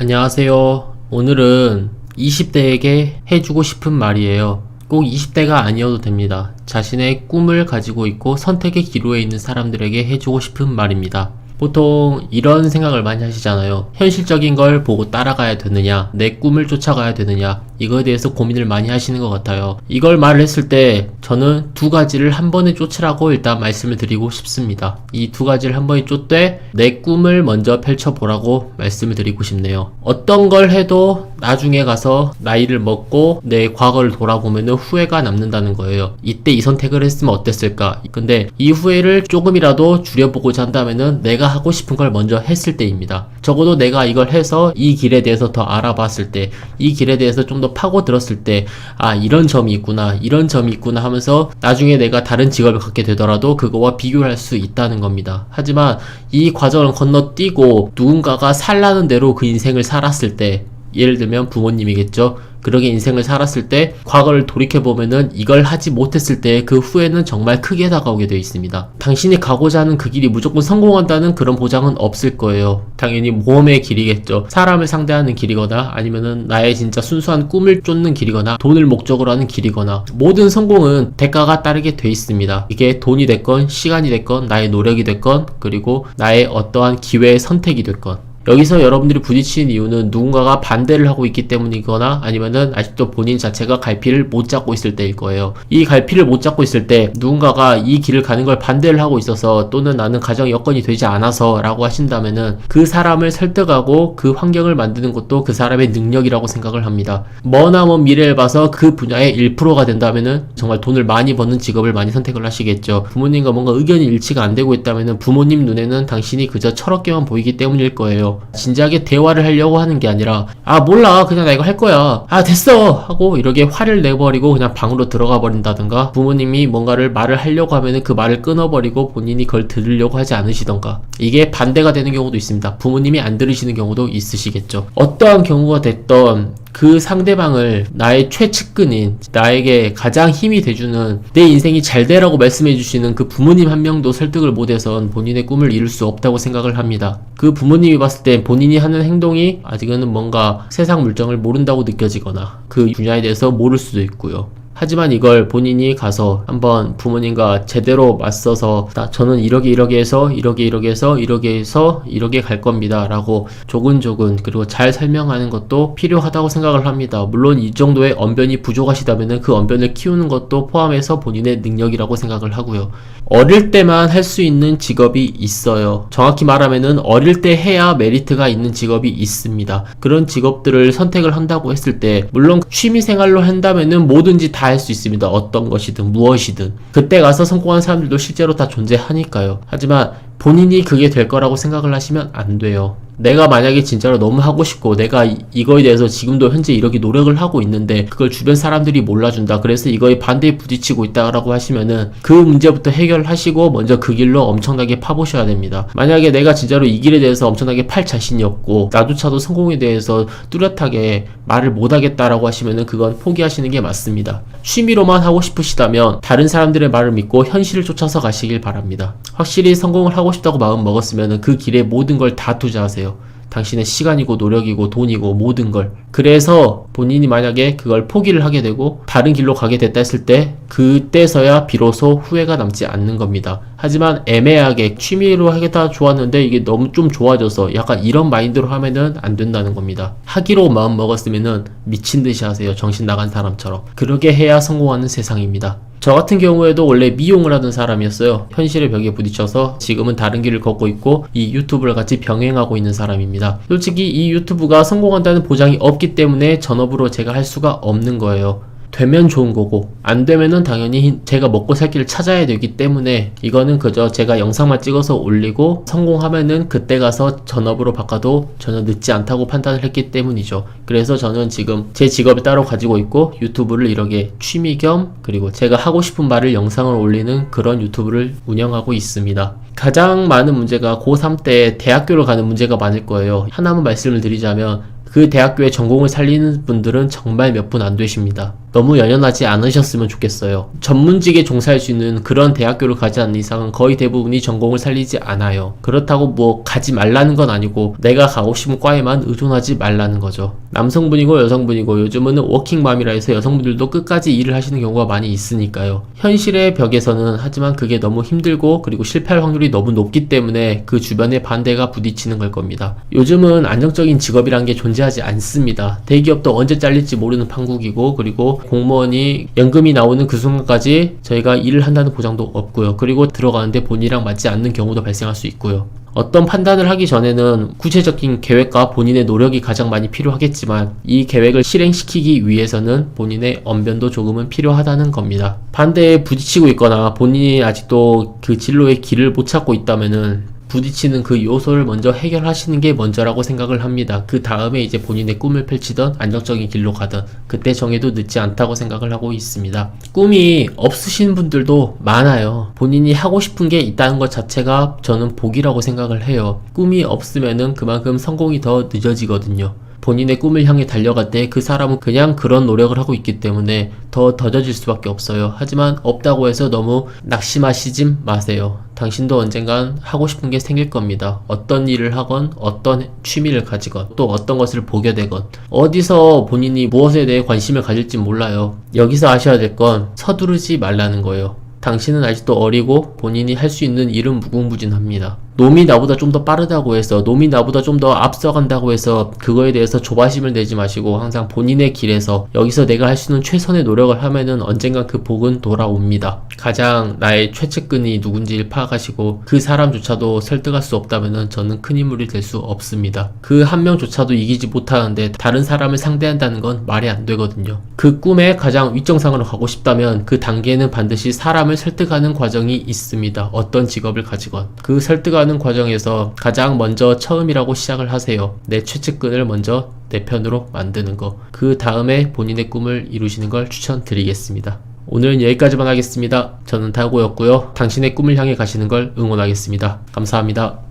안녕하세요. 오늘은 20대에게 해주고 싶은 말이에요. 꼭 20대가 아니어도 됩니다. 자신의 꿈을 가지고 있고 선택의 기로에 있는 사람들에게 해주고 싶은 말입니다. 보통 이런 생각을 많이 하시잖아요. 현실적인 걸 보고 따라가야 되느냐, 내 꿈을 쫓아가야 되느냐, 이거에 대해서 고민을 많이 하시는 것 같아요. 이걸 말을 했을 때 저는 두 가지를 한 번에 쫓으라고 일단 말씀을 드리고 싶습니다. 이 두 가지를 한 번에 쫓되 내 꿈을 먼저 펼쳐보라고 말씀을 드리고 싶네요. 어떤 걸 해도 나중에 가서 나이를 먹고 내 과거를 돌아보면 후회가 남는다는 거예요. 이때 이 선택을 했으면 어땠을까? 근데 이 후회를 조금이라도 줄여보고자 한다면은 내가 하고 싶은 걸 먼저 했을 때입니다. 적어도 내가 이걸 해서 이 길에 대해서 더 알아봤을 때, 이 길에 대해서 좀 더 파고들었을 때, 아, 이런 점이 있구나, 이런 점이 있구나 하면서 나중에 내가 다른 직업을 갖게 되더라도 그거와 비교를 할 수 있다는 겁니다. 하지만 이 과정을 건너뛰고 누군가가 살라는 대로 그 인생을 살았을 때, 예를 들면 부모님이겠죠. 그렇게 인생을 살았을 때 과거를 돌이켜보면은 이걸 하지 못했을 때 그 후회는 정말 크게 다가오게 되어 있습니다. 당신이 가고자 하는 그 길이 무조건 성공한다는 그런 보장은 없을 거예요. 당연히 모험의 길이겠죠. 사람을 상대하는 길이거나 아니면은 나의 진짜 순수한 꿈을 쫓는 길이거나 돈을 목적으로 하는 길이거나 모든 성공은 대가가 따르게 돼 있습니다. 이게 돈이 됐건 시간이 됐건 나의 노력이 됐건 그리고 나의 어떠한 기회의 선택이 됐건 여기서 여러분들이 부딪히는 이유는 누군가가 반대를 하고 있기 때문이거나 아니면은 아직도 본인 자체가 갈피를 못 잡고 있을 때일 거예요. 이 갈피를 못 잡고 있을 때 누군가가 이 길을 가는 걸 반대를 하고 있어서 또는 나는 가정 여건이 되지 않아서 라고 하신다면은 그 사람을 설득하고 그 환경을 만드는 것도 그 사람의 능력이라고 생각을 합니다. 머나먼 미래를 봐서 그 분야의 1%가 된다면은 정말 돈을 많이 버는 직업을 많이 선택을 하시겠죠. 부모님과 뭔가 의견이 일치가 안 되고 있다면은 부모님 눈에는 당신이 그저 철없게만 보이기 때문일 거예요. 진지하게 대화를 하려고 하는 게 아니라 아 몰라 그냥 나 이거 할 거야 아 됐어 하고 이렇게 화를 내버리고 그냥 방으로 들어가 버린다든가 부모님이 뭔가를 말을 하려고 하면은 그 말을 끊어버리고 본인이 그걸 들으려고 하지 않으시던가 이게 반대가 되는 경우도 있습니다. 부모님이 안 들으시는 경우도 있으시겠죠. 어떠한 경우가 됐던 그 상대방을 나의 최측근인 나에게 가장 힘이 돼주는 내 인생이 잘 되라고 말씀해 주시는 그 부모님 한 명도 설득을 못해선 본인의 꿈을 이룰 수 없다고 생각을 합니다. 그 부모님이 봤을 때 본인이 하는 행동이 아직은 뭔가 세상 물정을 모른다고 느껴지거나 그 분야에 대해서 모를 수도 있고요. 하지만 이걸 본인이 가서 한번 부모님과 제대로 맞서서 저는 이렇게 해서 이렇게 해서 이렇게 갈 겁니다 라고 조근조근 그리고 잘 설명하는 것도 필요하다고 생각을 합니다. 물론 이 정도의 언변이 부족하시다면 그 언변을 키우는 것도 포함해서 본인의 능력이라고 생각을 하고요. 어릴 때만 할 수 있는 직업이 있어요. 정확히 말하면은 어릴 때 해야 메리트가 있는 직업이 있습니다. 그런 직업들을 선택을 한다고 했을 때 물론 취미생활로 한다면은 뭐든지 다 할 수 있습니다. 어떤 것이든 무엇이든 그때 가서 성공한 사람들도 실제로 다 존재하니까요. 하지만 본인이 그게 될 거라고 생각을 하시면 안 돼요. 내가 만약에 진짜로 너무 하고 싶고 내가 이거에 대해서 지금도 현재 이렇게 노력을 하고 있는데 그걸 주변 사람들이 몰라준다. 그래서 이거에 반대에 부딪히고 있다라고 하시면은 그 문제부터 해결하시고 먼저 그 길로 엄청나게 파보셔야 됩니다. 만약에 내가 진짜로 이 길에 대해서 엄청나게 팔 자신이 없고 나조차도 성공에 대해서 뚜렷하게 말을 못하겠다라고 하시면은 그건 포기하시는 게 맞습니다. 취미로만 하고 싶으시다면 다른 사람들의 말을 믿고 현실을 쫓아서 가시길 바랍니다. 확실히 성공을 하고 싶다고 마음 먹었으면은 그 길에 모든 걸 다 투자하세요. 당신의 시간이고 노력이고 돈이고 모든 걸. 그래서 본인이 만약에 그걸 포기를 하게 되고 다른 길로 가게 됐다 했을 때 그때서야 비로소 후회가 남지 않는 겁니다. 하지만 애매하게 취미로 하겠다 좋았는데 이게 너무 좀 좋아져서 약간 이런 마인드로 하면은 안 된다는 겁니다. 하기로 마음 먹었으면은 미친 듯이 하세요. 정신 나간 사람처럼. 그렇게 해야 성공하는 세상입니다. 저 같은 경우에도 원래 미용을 하던 사람이었어요. 현실의 벽에 부딪혀서 지금은 다른 길을 걷고 있고 이 유튜브를 같이 병행하고 있는 사람입니다. 솔직히 이 유튜브가 성공한다는 보장이 없기 때문에 전업으로 제가 할 수가 없는 거예요. 되면 좋은 거고 안 되면은 당연히 제가 먹고 살 길을 찾아야 되기 때문에 이거는 그저 제가 영상만 찍어서 올리고 성공하면은 그때 가서 전업으로 바꿔도 전혀 늦지 않다고 판단을 했기 때문이죠. 그래서 저는 지금 제 직업을 따로 가지고 있고 유튜브를 이렇게 취미 겸 그리고 제가 하고 싶은 말을 영상을 올리는 그런 유튜브를 운영하고 있습니다. 가장 많은 문제가 고3 때 대학교를 가는 문제가 많을 거예요. 하나만 말씀을 드리자면 그 대학교의 전공을 살리는 분들은 정말 몇 분 안 되십니다. 너무 연연하지 않으셨으면 좋겠어요. 전문직에 종사할 수 있는 그런 대학교를 가지 않는 이상은 거의 대부분이 전공을 살리지 않아요. 그렇다고 뭐 가지 말라는 건 아니고 내가 가고 싶은 과에만 의존하지 말라는 거죠. 남성분이고 여성분이고 요즘은 워킹맘이라 해서 여성분들도 끝까지 일을 하시는 경우가 많이 있으니까요. 현실의 벽에서는 하지만 그게 너무 힘들고 그리고 실패할 확률이 너무 높기 때문에 그 주변에 반대가 부딪히는 걸 겁니다. 요즘은 안정적인 직업이란 게 존재하지 않습니다. 대기업도 언제 잘릴지 모르는 판국이고 그리고 공무원이 연금이 나오는 그 순간까지 저희가 일을 한다는 보장도 없고요. 그리고 들어가는데 본인이랑 맞지 않는 경우도 발생할 수 있고요. 어떤 판단을 하기 전에는 구체적인 계획과 본인의 노력이 가장 많이 필요하겠지만 이 계획을 실행시키기 위해서는 본인의 언변도 조금은 필요하다는 겁니다. 반대에 부딪히고 있거나 본인이 아직도 그 진로의 길을 못 찾고 있다면은 부딪히는 그 요소를 먼저 해결하시는 게 먼저라고 생각을 합니다. 그 다음에 이제 본인의 꿈을 펼치던 안정적인 길로 가던 그때 정해도 늦지 않다고 생각을 하고 있습니다. 꿈이 없으신 분들도 많아요. 본인이 하고 싶은 게 있다는 것 자체가 저는 복이라고 생각을 해요. 꿈이 없으면은 그만큼 성공이 더 늦어지거든요. 본인의 꿈을 향해 달려갈 때 그 사람은 그냥 그런 노력을 하고 있기 때문에 더 더뎌질 수밖에 없어요. 하지만 없다고 해서 너무 낙심하시지 마세요. 당신도 언젠간 하고 싶은 게 생길 겁니다. 어떤 일을 하건 어떤 취미를 가지건 또 어떤 것을 보게 되건 어디서 본인이 무엇에 대해 관심을 가질지 몰라요. 여기서 아셔야 될 건 서두르지 말라는 거예요. 당신은 아직도 어리고 본인이 할 수 있는 일은 무궁무진합니다. 놈이 나보다 좀 더 빠르다고 해서 놈이 나보다 좀 더 앞서간다고 해서 그거에 대해서 조바심을 내지 마시고 항상 본인의 길에서 여기서 내가 할 수 있는 최선의 노력을 하면은 언젠간 그 복은 돌아옵니다. 가장 나의 최측근이 누군지를 파악하시고 그 사람조차도 설득할 수 없다면은 저는 큰 인물이 될 수 없습니다. 그 한 명조차도 이기지 못하는데 다른 사람을 상대한다는 건 말이 안 되거든요. 그 꿈에 가장 윗정상으로 가고 싶다면 그 단계는 반드시 사람을 설득하는 과정이 있습니다. 어떤 직업을 가지건 그 설득하는 과정에서 가장 먼저 처음이라고 시작을 하세요. 내 최측근을 먼저 내 편으로 만드는 거. 그 다음에 본인의 꿈을 이루시는 걸 추천드리겠습니다. 오늘은 여기까지만 하겠습니다. 저는 다고였고요. 당신의 꿈을 향해 가시는 걸 응원하겠습니다. 감사합니다.